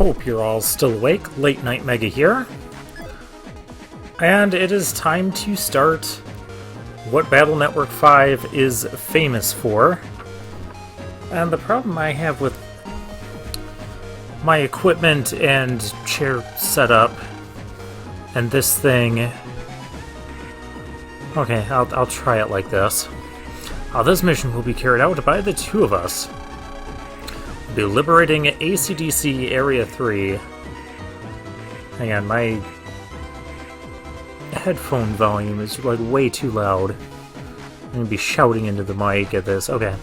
Hope you're all still awake. Late Night Mega here. And it is time to start what Battle Network 5 is famous for. And the problem I have with my equipment and chair setup and this thing... Okay, I'll try it like this. This mission will be carried out by the two of us. We'll be liberating ACDC Area 3. Hang on, my headphone volume is like way too loud. I'm gonna be shouting into the mic at this. Okay.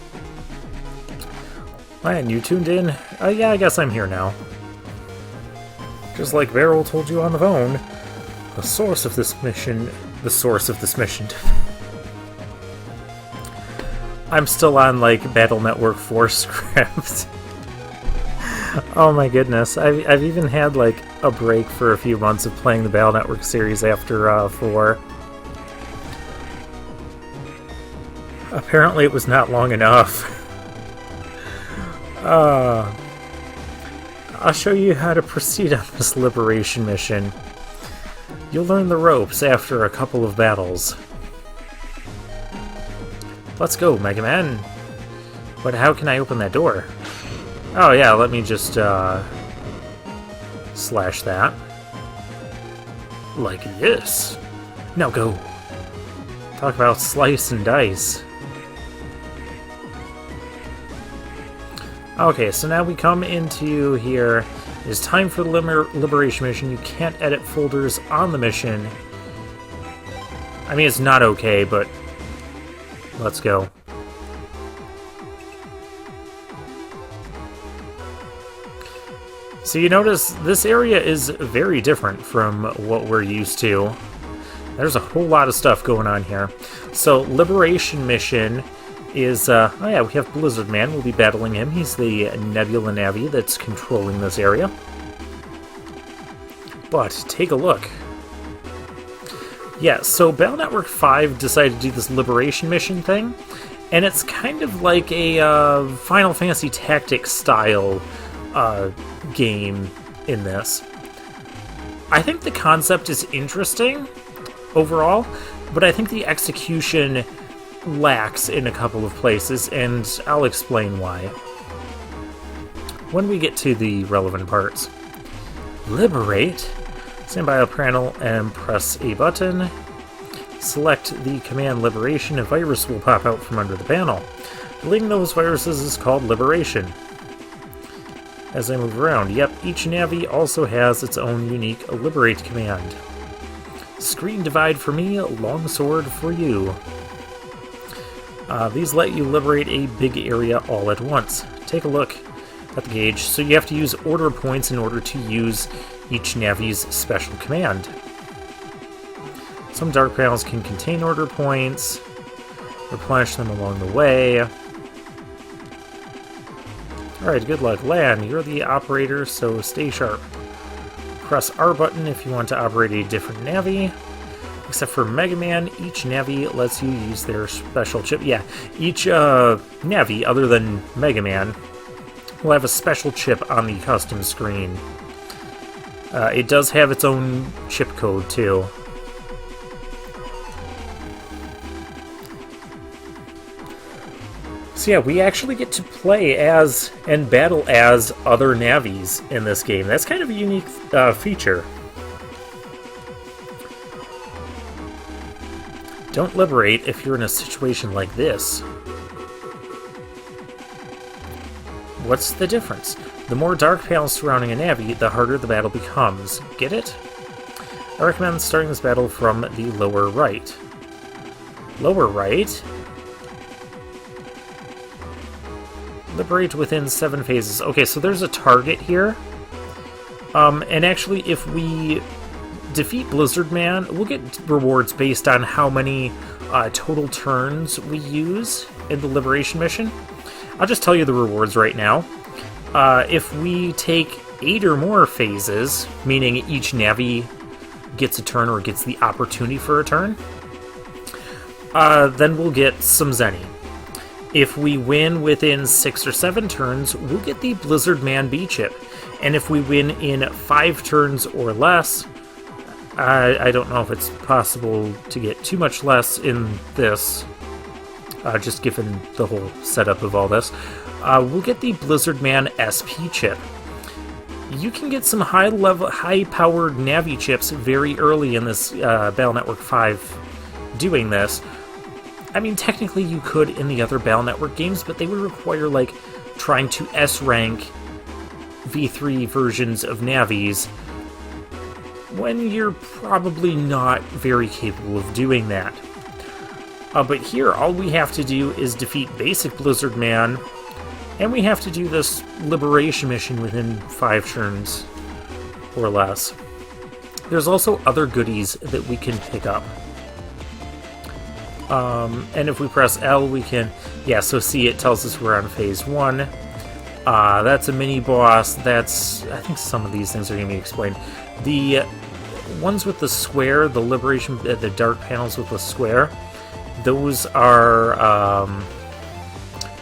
And you tuned in? Yeah, I guess I'm here now. Just like Beryl told you on the phone, the source of this mission... I'm still on, like, Battle Network 4 script. Oh my goodness. I've even had, like, a break for a few months of playing the Battle Network series after 4. Apparently it was not long enough. I'll show you how to proceed on this liberation mission. You'll learn the ropes after a couple of battles. Let's go, Mega Man. But how can I open that door? Oh yeah, let me just slash that. Like this. Now go. Talk about slice and dice. Okay, so now we come into here. It's time for the liberation mission. You can't edit folders on the mission. I mean, it's not okay, but let's go. So you notice this area is very different from what we're used to. There's a whole lot of stuff going on here. So, liberation mission is, oh yeah, we have Blizzard Man. We'll be battling him. He's the Nebula Navi that's controlling this area. But, take a look. Yeah, so Battle Network 5 decided to do this liberation mission thing, and it's kind of like a Final Fantasy Tactics style game in this. I think the concept is interesting overall, but I think the execution lacks in a couple of places, and I'll explain why when we get to the relevant parts. Liberate. Stand by a panel and press a button. Select the command liberation. A virus will pop out from under the panel. Deleting those viruses is called liberation. As I move around, yep, each Navi also has its own unique liberate command. Screen divide for me, longsword for you. These let you liberate a big area all at once. Take a look at the gauge. So you have to use order points in order to use each Navi's special command. Some dark panels can contain order points. Replenish them along the way. Alright, good luck. Lan, you're the operator, so stay sharp. Press R button if you want to operate a different Navi. Except for Mega Man, each Navi lets you use their special chip. Yeah, each Navi, other than Mega Man, will have a special chip on the custom screen. It does have its own chip code, too. So yeah, we actually get to play as and battle as other Navis in this game. That's kind of a unique feature. Don't liberate if you're in a situation like this. What's the difference? The more dark panels surrounding a Navi, the harder the battle becomes. Get it? I recommend starting this battle from the lower right. Lower right? Liberate within 7 phases. Okay, so there's a target here. And actually, if we defeat Blizzard Man, we'll get rewards based on how many total turns we use in the liberation mission. I'll just tell you the rewards right now. If we take 8 or more phases, meaning each Navi gets a turn or gets the opportunity for a turn, then we'll get some Zenny. If we win within 6 or 7 turns, we'll get the Blizzard Man B chip. And if we win in 5 turns or less, I don't know if it's possible to get too much less in this, just given the whole setup of all this. We'll get the Blizzard Man SP chip. You can get some high-powered Navi chips very early in this Battle Network 5 doing this. I mean, technically you could in the other Battle Network games, but they would require, like, trying to S-rank V3 versions of Navis when you're probably not very capable of doing that. But here, all we have to do is defeat basic Blizzard Man, and we have to do this liberation mission within 5 turns or less. There's also other goodies that we can pick up. And if we press L, we can... Yeah, so see, it tells us we're on phase 1. That's a mini-boss. That's... I think some of these things are going to be explained. The ones with the square, the liberation... the dark panels with the square, those are...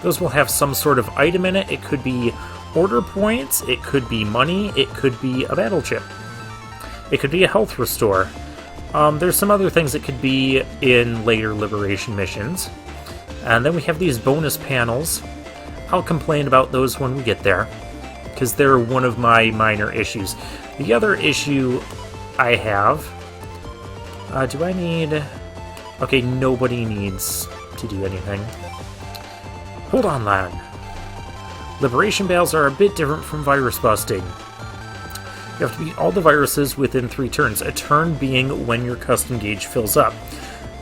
those will have some sort of item in it. It could be order points, it could be money, it could be a battle chip. It could be a health restore. There's some other things that could be in later liberation missions. And then we have these bonus panels. I'll complain about those when we get there, because they're one of my minor issues. The other issue I have... do I need... Okay, nobody needs to do anything. Hold on, lad. Liberation battles are a bit different from virus busting. You have to beat all the viruses within 3 turns, a turn being when your custom gauge fills up.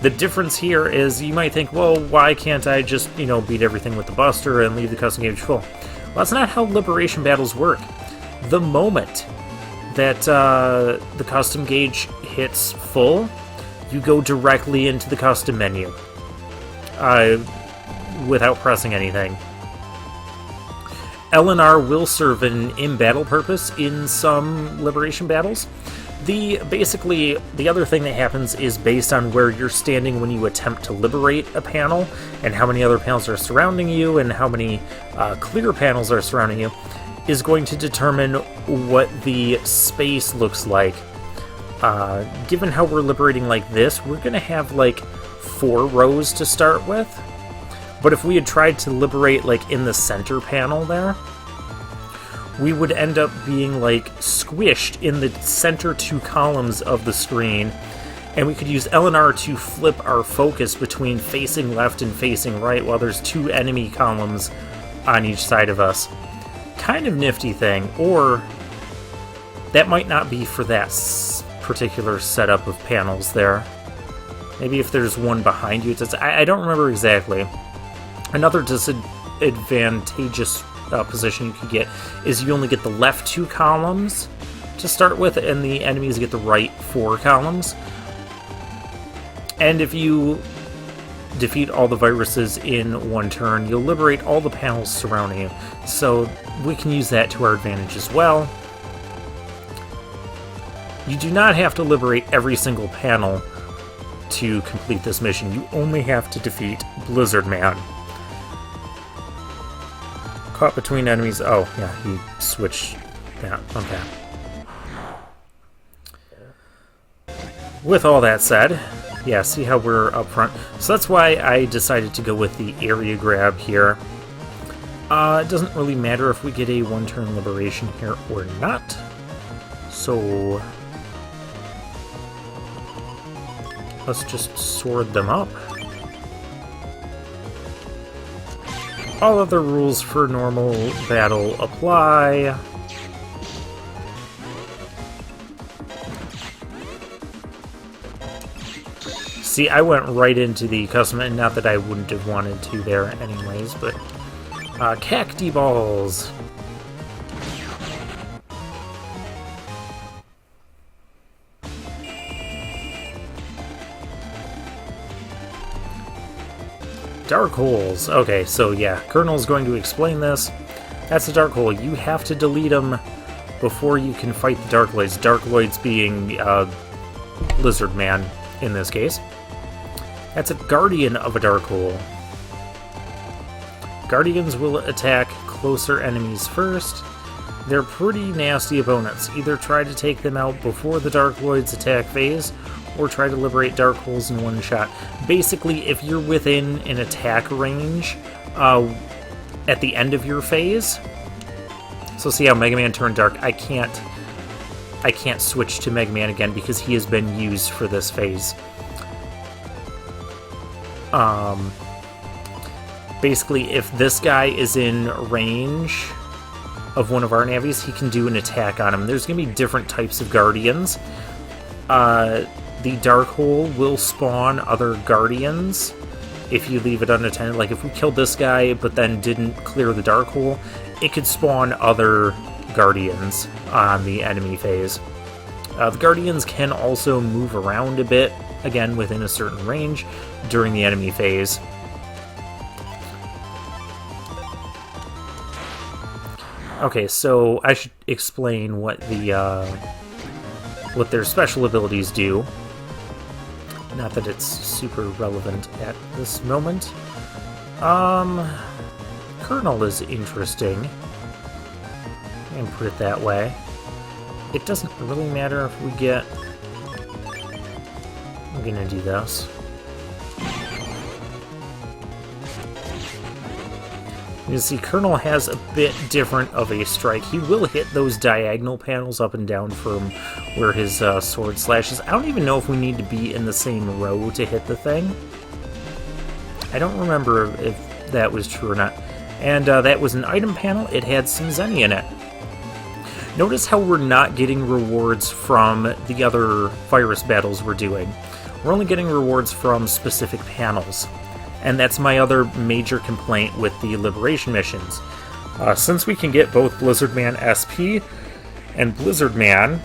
The difference here is you might think, well, why can't I just, beat everything with the buster and leave the custom gauge full? Well, that's not how liberation battles work. The moment that the custom gauge hits full, you go directly into the custom menu without pressing anything. L and R will serve an in-battle purpose in some liberation battles. Basically, the other thing that happens is based on where you're standing when you attempt to liberate a panel, and how many other panels are surrounding you, and how many clear panels are surrounding you, is going to determine what the space looks like. Given how we're liberating like this, we're going to have like 4 rows to start with. But if we had tried to liberate like in the center panel there, we would end up being like squished in the center 2 columns of the screen, and we could use L and R to flip our focus between facing left and facing right while there's 2 enemy columns on each side of us. Kind of nifty thing, or that might not be for that particular setup of panels there. Maybe if there's one behind you, I don't remember exactly. Another disadvantageous position you could get is you only get the left 2 columns to start with, and the enemies get the right 4 columns. And if you defeat all the viruses in 1 turn, you'll liberate all the panels surrounding you. So we can use that to our advantage as well. You do not have to liberate every single panel to complete this mission. You only have to defeat Blizzard Man. Caught between enemies. Oh, yeah, he switched that. Okay. With all that said, yeah, see how we're up front? So that's why I decided to go with the area grab here. It doesn't really matter if we get a 1-turn liberation here or not. So let's just sword them up. All other rules for normal battle apply. See, I went right into the custom, and not that I wouldn't have wanted to there anyways, but cacti balls. Dark holes. Okay, so yeah, Colonel's going to explain this. That's a dark hole. You have to delete them before you can fight the Dark Lloids. Dark Lloids being Blizzard Man in this case. That's a guardian of a dark hole. Guardians will attack closer enemies first. They're pretty nasty opponents. Either try to take them out before the Dark Lloyd's attack phase, or try to liberate Dark Holes in one shot. Basically, if you're within an attack range at the end of your phase, so see how Mega Man turned dark, I can't switch to Mega Man again because he has been used for this phase. Basically, if this guy is in range of one of our navies, he can do an attack on him. There's going to be different types of Guardians. The Dark Hole will spawn other Guardians if you leave it unattended. Like if we killed this guy but then didn't clear the Dark Hole, it could spawn other Guardians on the enemy phase. The Guardians can also move around a bit, again within a certain range, during the enemy phase. Okay, so I should explain what their special abilities do. Not that it's super relevant at this moment. Colonel is interesting. I can put it that way. It doesn't really matter if we get... I'm gonna do this. You see, Colonel has a bit different of a strike. He will hit those diagonal panels up and down from where his sword slashes. I don't even know if we need to be in the same row to hit the thing. I don't remember if that was true or not. And that was an item panel. It had some Zenny in it. Notice how we're not getting rewards from the other virus battles we're doing. We're only getting rewards from specific panels. And that's my other major complaint with the Liberation missions. Since we can get both Blizzard Man SP and Blizzard Man,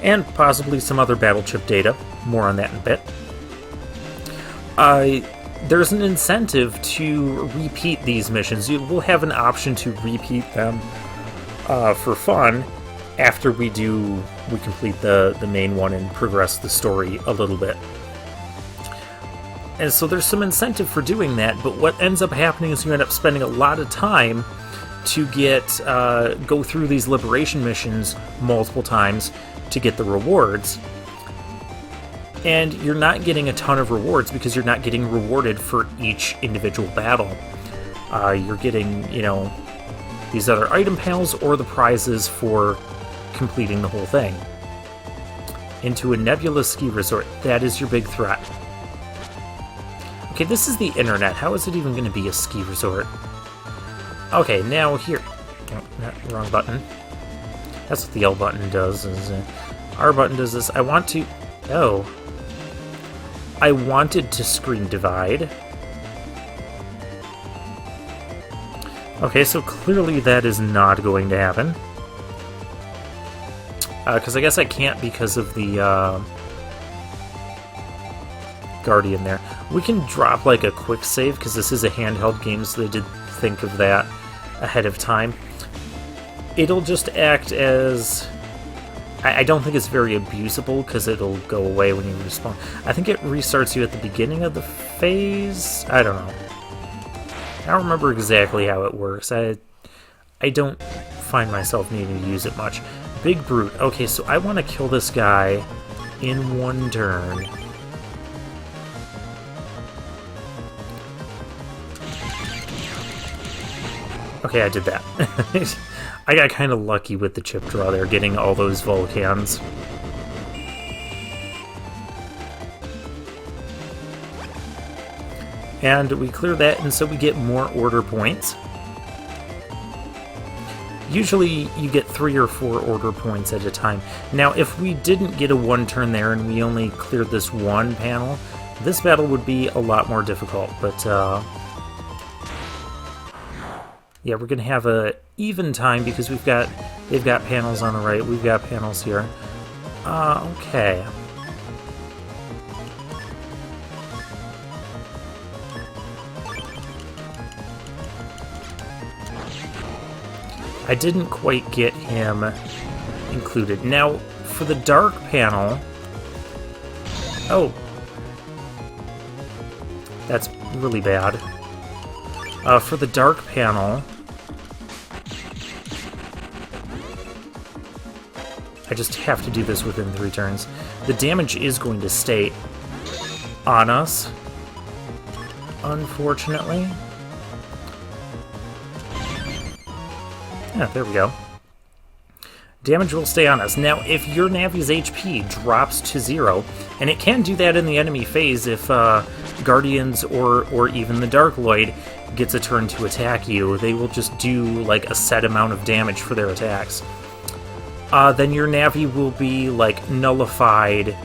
and possibly some other battle chip data, more on that in a bit, there's an incentive to repeat these missions. You will have an option to repeat them for fun after we complete the main one and progress the story a little bit. And so there's some incentive for doing that, but what ends up happening is you end up spending a lot of time to go through these liberation missions multiple times to get the rewards. And you're not getting a ton of rewards because you're not getting rewarded for each individual battle. You're getting, these other item panels or the prizes for completing the whole thing. Into a nebulous ski resort. That is your big threat. Okay, this is the internet. How is it even going to be a ski resort? Okay, now here. Oh, wrong button. That's what the L button does. R button does this. I wanted to screen divide. Okay, so clearly that is not going to happen. Because I guess I can't because of the Guardian there. We can drop like a quick save because this is a handheld game, so they did think of that ahead of time. It'll just act as... I don't think it's very abusable because it'll go away when you respawn. I think it restarts you at the beginning of the phase? I don't know. I don't remember exactly how it works. I don't find myself needing to use it much. Big Brute. Okay, so I want to kill this guy in one turn. Okay, I did that. I got kind of lucky with the chip draw there, getting all those volcans. And we clear that, and so we get more order points. Usually you get 3 or 4 order points at a time. Now, if we didn't get a one turn there and we only cleared this one panel, this battle would be a lot more difficult, but yeah, we're going to have a even time because they've got panels on the right, we've got panels here. Okay. I didn't quite get him included. Now, for the dark panel... Oh. That's really bad. For the dark panel... I just have to do this within 3 turns. The damage is going to stay on us, unfortunately. Yeah, there we go. Damage will stay on us. Now, if your Navi's HP drops to 0, and it can do that in the enemy phase if Guardians or even the Dark Lloyd gets a turn to attack you, they will just do like a set amount of damage for their attacks. Then your Navi will be like nullified,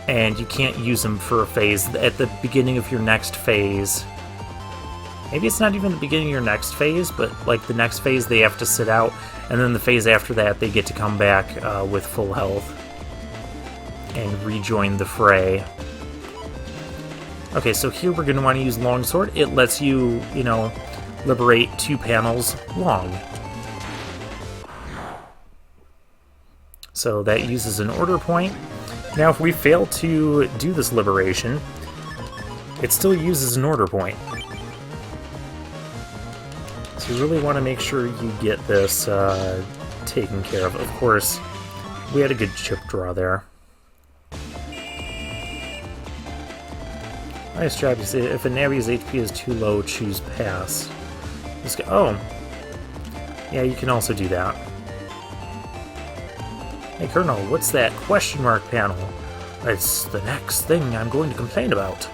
and you can't use them for a phase. At the beginning of your next phase, maybe it's not even the beginning of your next phase, but like the next phase they have to sit out, and then the phase after that they get to come back with full health and rejoin the fray. Okay, so here we're going to want to use Longsword. It lets you, you know, liberate 2 panels long. So that uses an order point. Now if we fail to do this liberation, it still uses an order point. So you really want to make sure you get this taken care of. Of course, we had a good chip draw there. Nice job. You say if a Navi's HP is too low, choose pass. Just go, oh, yeah, you can also do that. Hey Colonel, what's that question mark panel? It's the next thing I'm going to complain about.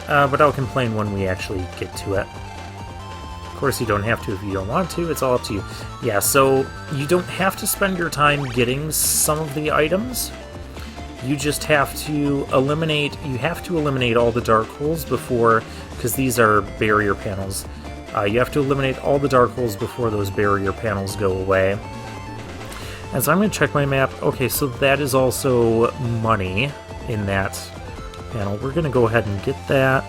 But I'll complain when we actually get to it. Of course, you don't have to if you don't want to. It's all up to you. Yeah, so you don't have to spend your time getting some of the items. You just have to eliminate. You have to eliminate all the dark holes before, because these are barrier panels. You have to eliminate all the dark holes before those barrier panels go away. And so I'm going to check my map. Okay, so that is also money in that panel. We're going to go ahead and get that.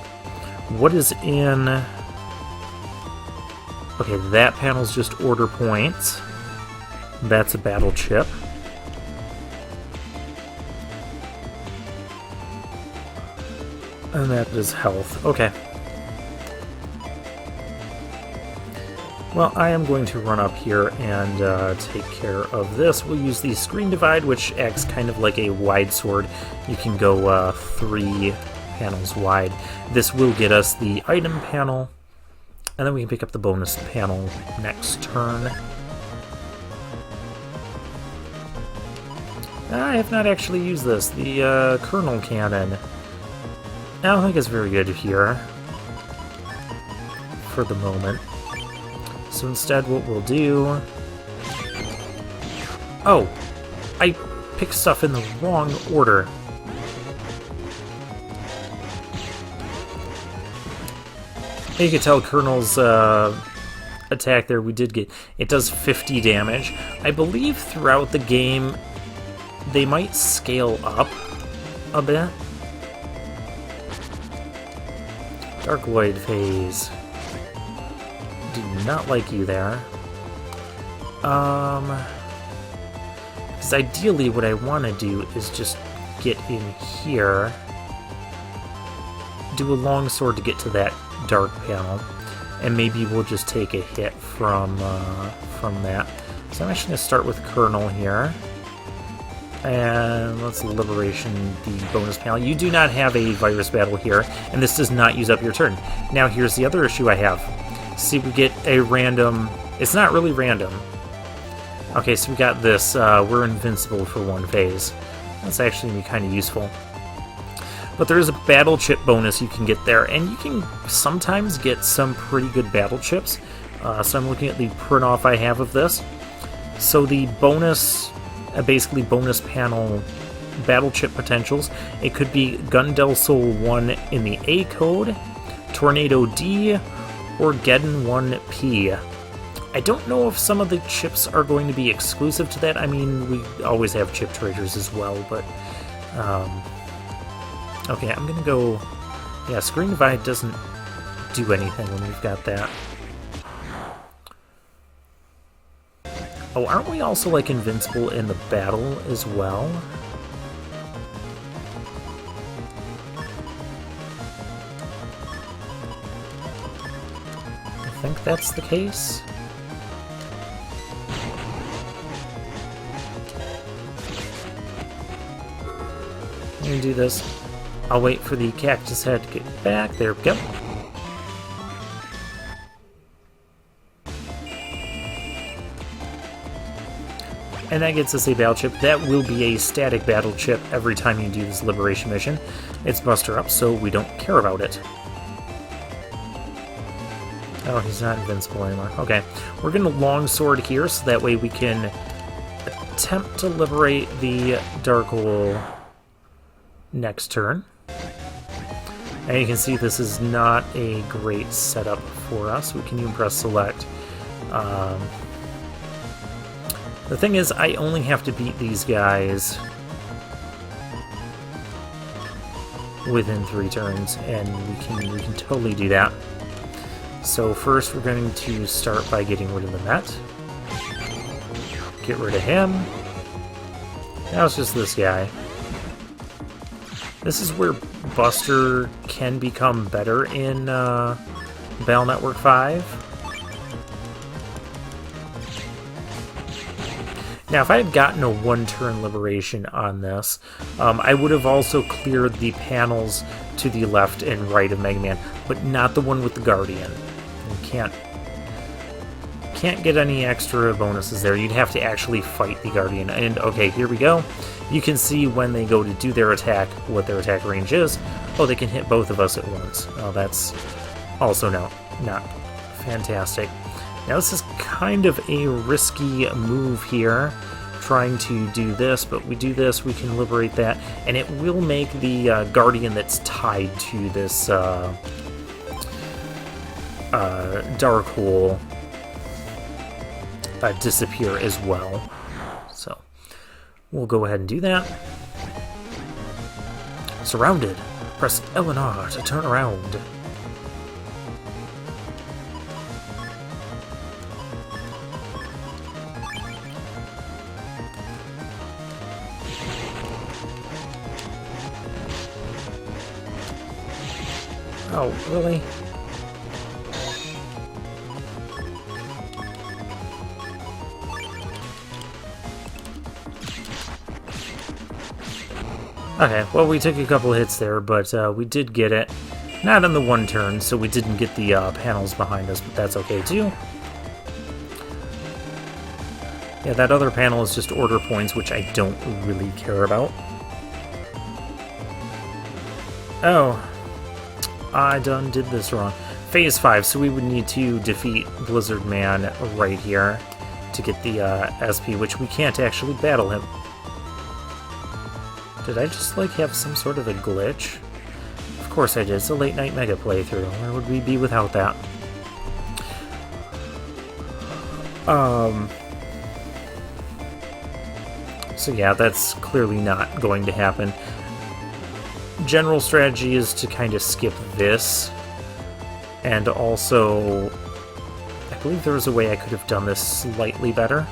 What is in... Okay, that panel's just order points. That's a battle chip. And that is health. Okay. Well, I am going to run up here and take care of this. We'll use the Screen Divide, which acts kind of like a wide sword. You can go 3 panels wide. This will get us the item panel, and then we can pick up the bonus panel next turn. I have not actually used this, the Colonel Cannon. I don't think it's very good here for the moment. So instead what we'll do... Oh! I picked stuff in the wrong order. You can tell Colonel's attack there, we did get... It does 50 damage. I believe throughout the game they might scale up a bit. Dark Lloyd phase. Do not like you there. Because ideally what I want to do is just get in here, do a longsword to get to that dark panel, and maybe we'll just take a hit from that. So I'm actually going to start with Colonel here. And let's liberation the bonus panel. You do not have a virus battle here, and this does not use up your turn. Now here's the other issue I have. See, we get a random... It's not really random. Okay, so we got this. We're invincible for 1 phase. That's actually going to be kind of useful. But there is a battle chip bonus you can get there, and you can sometimes get some pretty good battle chips. So I'm looking at the print off I have of this. So the bonus... basically bonus panel battle chip potentials. It could be Gundel Soul 1 in the A code, Tornado D, or Geddon 1P. I don't know if some of the chips are going to be exclusive to that. I mean, we always have chip traders as well, but... okay, I'm gonna go... Yeah, Screen Divide doesn't do anything when we've got that. Oh, aren't we also, like, invincible in the battle as well? I think that's the case. I'm gonna do this. I'll wait for the cactus head to get back. There we go. And that gets us a battle chip. That will be a static battle chip every time you do this liberation mission. It's Buster Up, so we don't care about it. Oh, he's not invincible anymore. Okay, we're going to longsword here, so that way we can attempt to liberate the Dark Hole next turn. And you can see this is not a great setup for us. We can even press select. The thing is, I only have to beat these guys within 3 turns, and we can totally do that. So first we're going to start by getting rid of the net. Get rid of him. Now it's just this guy. This is where Buster can become better in Battle Network 5. Now, if I had gotten a 1-turn liberation on this, I would have also cleared the panels to the left and right of Mega Man, but not the one with the Guardian. You can't get any extra bonuses there. You'd have to actually fight the Guardian. And, okay, here we go. You can see when they go to do their attack, what their attack range is. Oh, they can hit both of us at once. Oh, that's also not fantastic. Now this is kind of a risky move here, trying to do this, but we do this, we can liberate that, and it will make the Guardian that's tied to this Dark Hole disappear as well. So we'll go ahead and do that. Surrounded. Press L and R to turn around. Oh, really? Okay, well, we took a couple hits there, but we did get it. Not on the 1 turn, so we didn't get the panels behind us, but that's okay too. Yeah, that other panel is just order points, which I don't really care about. Oh. I done did this wrong. Phase 5, so we would need to defeat Blizzard Man right here to get the SP, which we can't actually battle him. Did I just, like, have some sort of a glitch? Of course I did. It's a late night mega playthrough. Where would we be without that? So yeah, that's clearly not going to happen. General strategy is to kind of skip this, and also I believe there was a way I could have done this slightly better.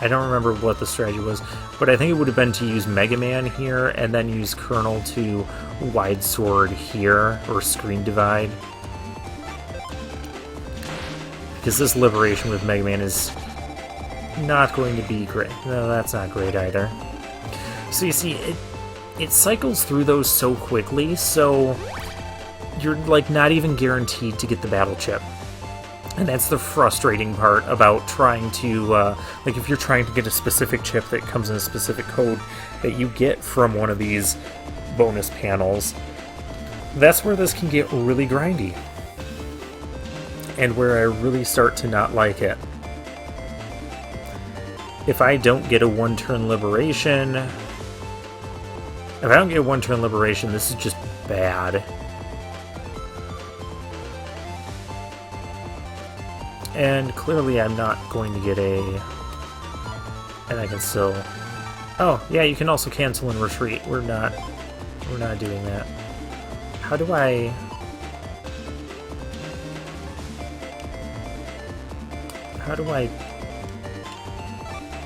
I don't remember what the strategy was, but I think it would have been to use Mega Man here and then use Colonel to Wide Sword here, or Screen Divide. Because this liberation with Mega Man is not going to be great. No, that's not great either. So you see, it cycles through those so quickly, so you're like not even guaranteed to get the battle chip. And that's the frustrating part about trying to, like if you're trying to get a specific chip that comes in a specific code that you get from one of these bonus panels, that's where this can get really grindy. And where I really start to not like it. If I don't get a 1-turn liberation... If I don't get a 1-turn liberation, this is just bad. And clearly I'm not going to get a... And I can still... Oh, yeah, you can also cancel and retreat. We're not doing that. How do I...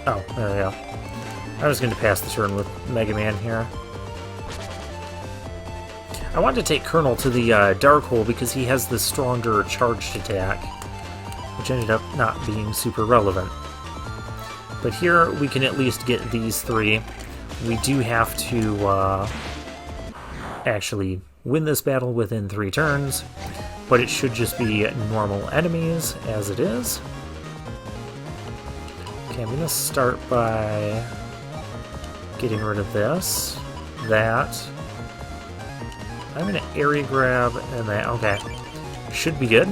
Oh, there we go. I was going to pass the turn with Mega Man here. I wanted to take Colonel to the Dark Hole because he has the stronger charged attack, which ended up not being super relevant. But here we can at least get these 3. we do have to actually win this battle within 3 turns, but it should just be normal enemies as it is. Okay, I'm gonna start by getting rid of this, that. I'm gonna area grab and that. Okay, should be good.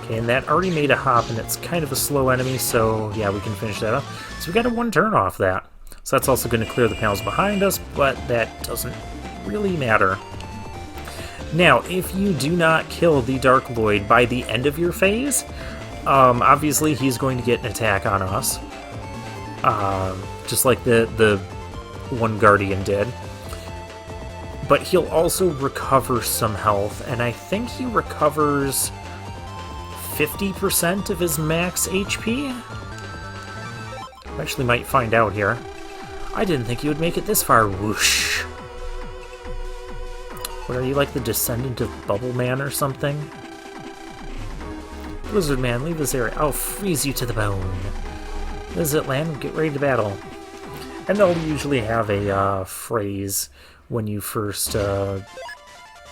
Okay, and that already made a hop, and it's kind of a slow enemy, so yeah, we can finish that up. So we got a 1 turn off that. So that's also going to clear the panels behind us, but that doesn't really matter. Now, if you do not kill the Dark Void by the end of your phase, obviously he's going to get an attack on us. Just like the one Guardian did. But he'll also recover some health, and I think he recovers 50% of his max HP? I actually might find out here. I didn't think you would make it this far, whoosh. What, are you like the descendant of Bubble Man or something? Blizzard Man, leave this area. I'll freeze you to the bone. This is it, land. Get ready to battle. And they'll usually have a phrase when you first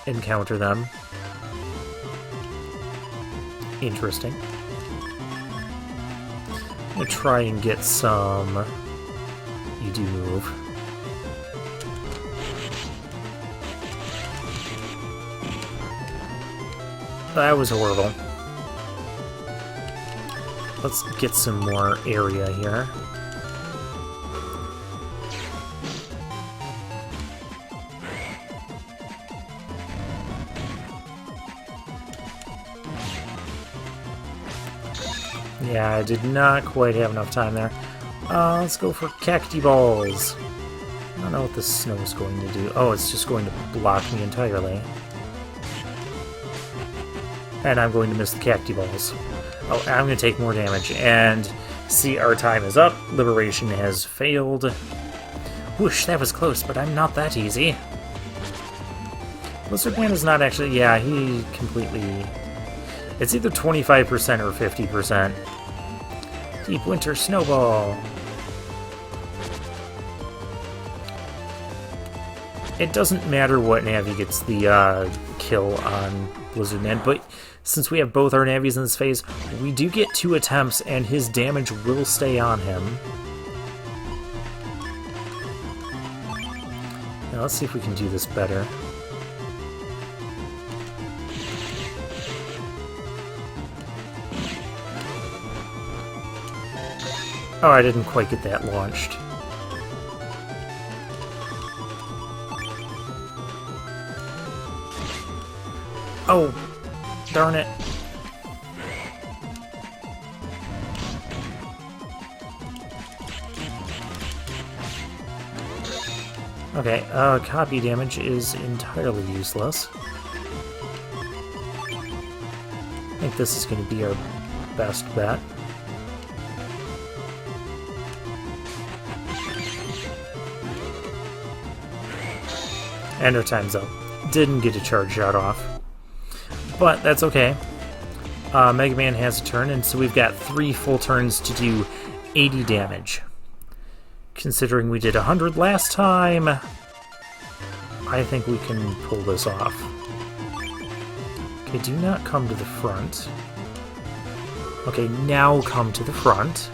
encounter them. Interesting. I'm gonna try and get some... You do move. That was horrible. Let's get some more area here. Yeah, I did not quite have enough time there. Let's go for cacti balls. I don't know what the snow is going to do. Oh, it's just going to block me entirely. And I'm going to miss the cacti balls. Oh, I'm going to take more damage. And see, our time is up. Liberation has failed. Whoosh, that was close, but I'm not that easy. Blizzard Man is not actually... Yeah, he completely... It's either 25% or 50%. Deep Winter Snowball. It doesn't matter what Navi gets the kill on Blizzard Man, but since we have both our Navis in this phase, we do get 2 attempts, and his damage will stay on him. Now let's see if we can do this better. Oh, I didn't quite get that launched. Oh, darn it. Okay, copy damage is entirely useless. I think this is going to be our best bet. And our time's up. Didn't get a charge shot off. But that's okay. Mega Man has a turn, and so we've got 3 full turns to do 80 damage. Considering we did 100 last time, I think we can pull this off. Okay, do not come to the front. Okay, now come to the front.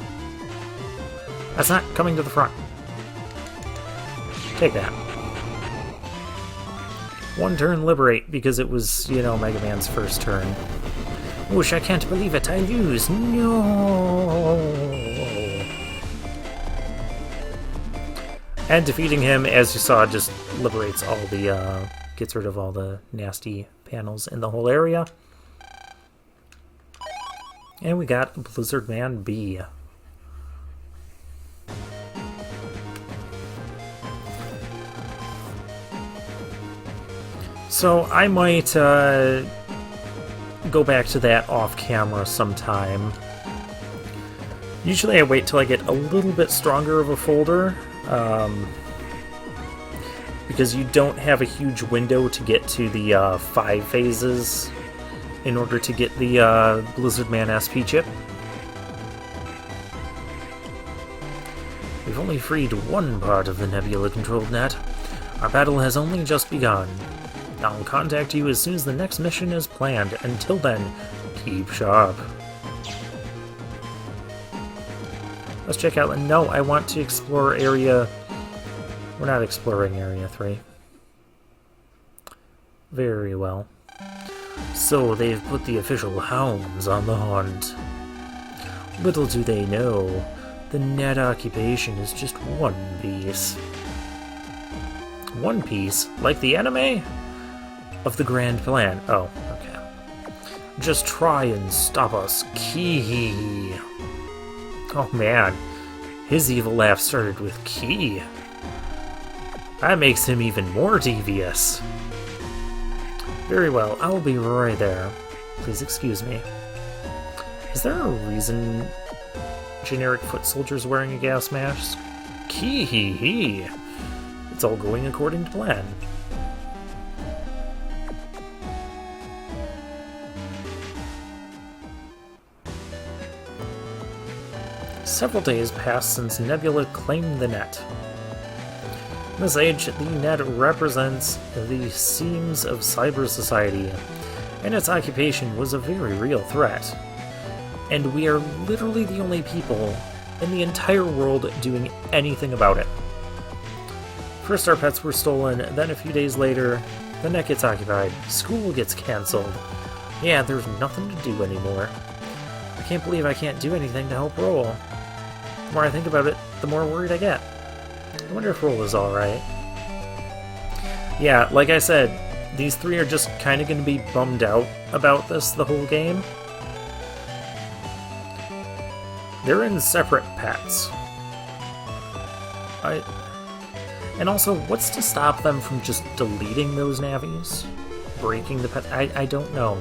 That's not coming to the front. Take that. 1 turn liberate, because it was, you know, Mega Man's first turn. Whoosh, I can't believe it, I lose. No! And defeating him, as you saw, just liberates all the, gets rid of all the nasty panels in the whole area. And we got Blizzard Man B. So I might go back to that off camera sometime. Usually I wait till I get a little bit stronger of a folder, because you don't have a huge window to get to the 5 phases in order to get the Blizzard Man SP chip. We've only freed one part of the Nebula-controlled net. Our battle has only just begun. I'll contact you as soon as the next mission is planned. Until then, keep sharp. Let's check out... No, I want to explore area... We're not exploring Area 3. Very well. So they've put the official hounds on the hunt. Little do they know, the net occupation is just one piece. One piece? Like the anime? Of the grand plan. Oh, okay. Just try and stop us, Key. Oh man, his evil laugh started with Key. That makes him even more devious. Very well, I'll be right there. Please excuse me. Is there a reason generic foot soldiers wearing a gas mask? Kee-hee-hee. It's all going according to plan. Several days passed since Nebula claimed the net. In this age, the net represents the seams of cyber society, and its occupation was a very real threat. And we are literally the only people in the entire world doing anything about it. First our pets were stolen, then a few days later, the net gets occupied, school gets cancelled. Yeah, there's nothing to do anymore. I can't believe I can't do anything to help Roll. The more I think about it, the more worried I get. I wonder if Roll is alright. Yeah, like I said, these three are just kind of going to be bummed out about this the whole game. They're in separate pets. And also, what's to stop them from just deleting those navies? Breaking the pet? I don't know.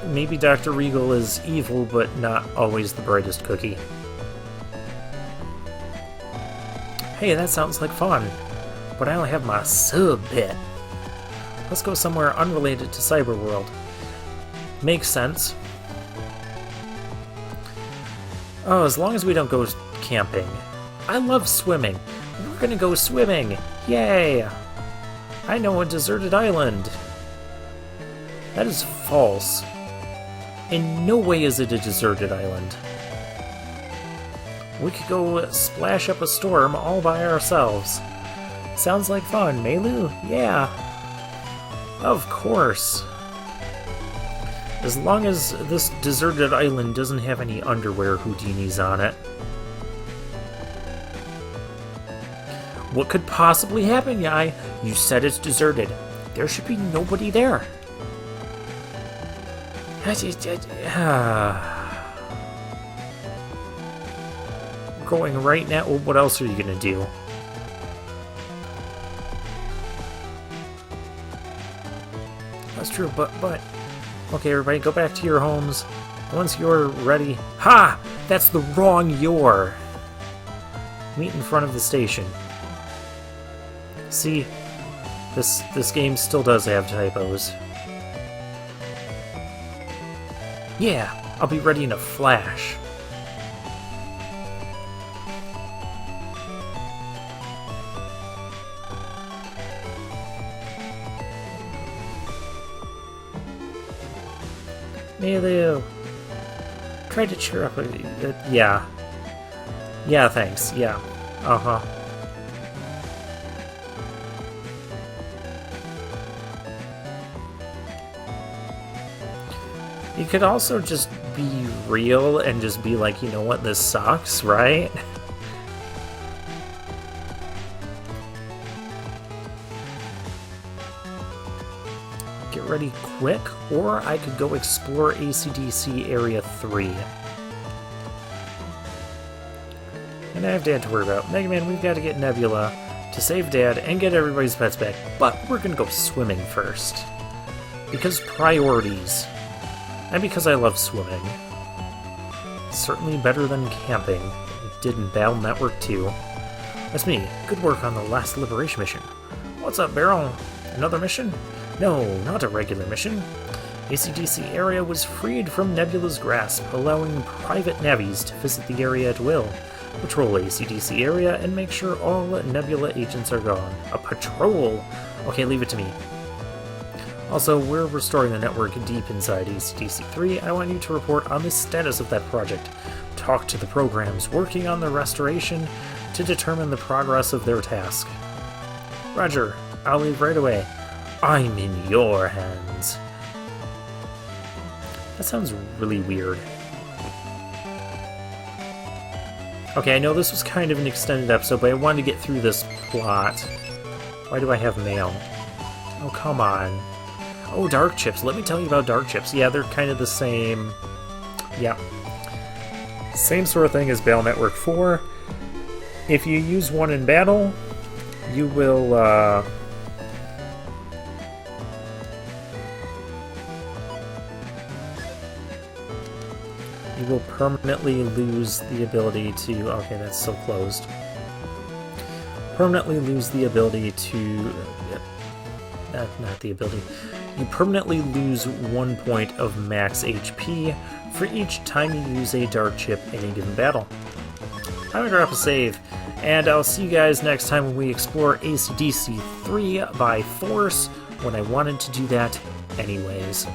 Maybe Dr. Regal is evil, but not always the brightest cookie. Hey, that sounds like fun, but I only have my sub-pet. Let's go somewhere unrelated to Cyberworld. Makes sense. Oh, as long as we don't go camping. I love swimming. We're gonna go swimming! Yay! I know a deserted island. That is false. In no way is it a deserted island. We could go splash up a storm all by ourselves. Sounds like fun, Melu? Yeah. Of course. As long as this deserted island doesn't have any underwear Houdinis on it. What could possibly happen, Yai? You said it's deserted. There should be nobody there. Going right now? Well, what else are you gonna do? That's true, but... Okay, everybody, go back to your homes. Once you're ready... Ha! That's the wrong your! Meet in front of the station. See? This game still does have typos. Yeah, I'll be ready in a flash. Melu, try to cheer up. Yeah. Yeah, thanks. Yeah. Uh-huh. You could also just be real and just be like, you know what, this sucks, right? Get ready quick, or I could go explore ACDC Area 3. And I have Dad to worry about. Mega Man, we've got to get Nebula to save Dad and get everybody's pets back, but we're gonna go swimming first. Because priorities. And because I love swimming. Certainly better than camping. It did in Battle Network 2. That's me. Good work on the last Liberation mission. What's up, Barrel? Another mission? No, not a regular mission. ACDC area was freed from Nebula's grasp, allowing private navies to visit the area at will. Patrol ACDC area and make sure all Nebula agents are gone. A patrol? Okay, leave it to me. Also, we're restoring the network deep inside ACDC-3. I want you to report on the status of that project. Talk to the programs working on the restoration to determine the progress of their task. Roger, I'll leave right away. I'm in your hands. That sounds really weird. Okay, I know this was kind of an extended episode, but I wanted to get through this plot. Why do I have mail? Oh, come on. Oh, dark chips. Let me tell you about dark chips. Yeah, they're kind of the same. Yeah. Same sort of thing as Battle Network 4. If you use one in battle, you will, you will permanently lose the ability to... Okay, that's still closed. Permanently lose the ability to... not the ability. You permanently lose 1 point of max HP for each time you use a dark chip in a given battle. I'm gonna drop a save, and I'll see you guys next time when we explore ACDC 3 by force, when I wanted to do that anyways.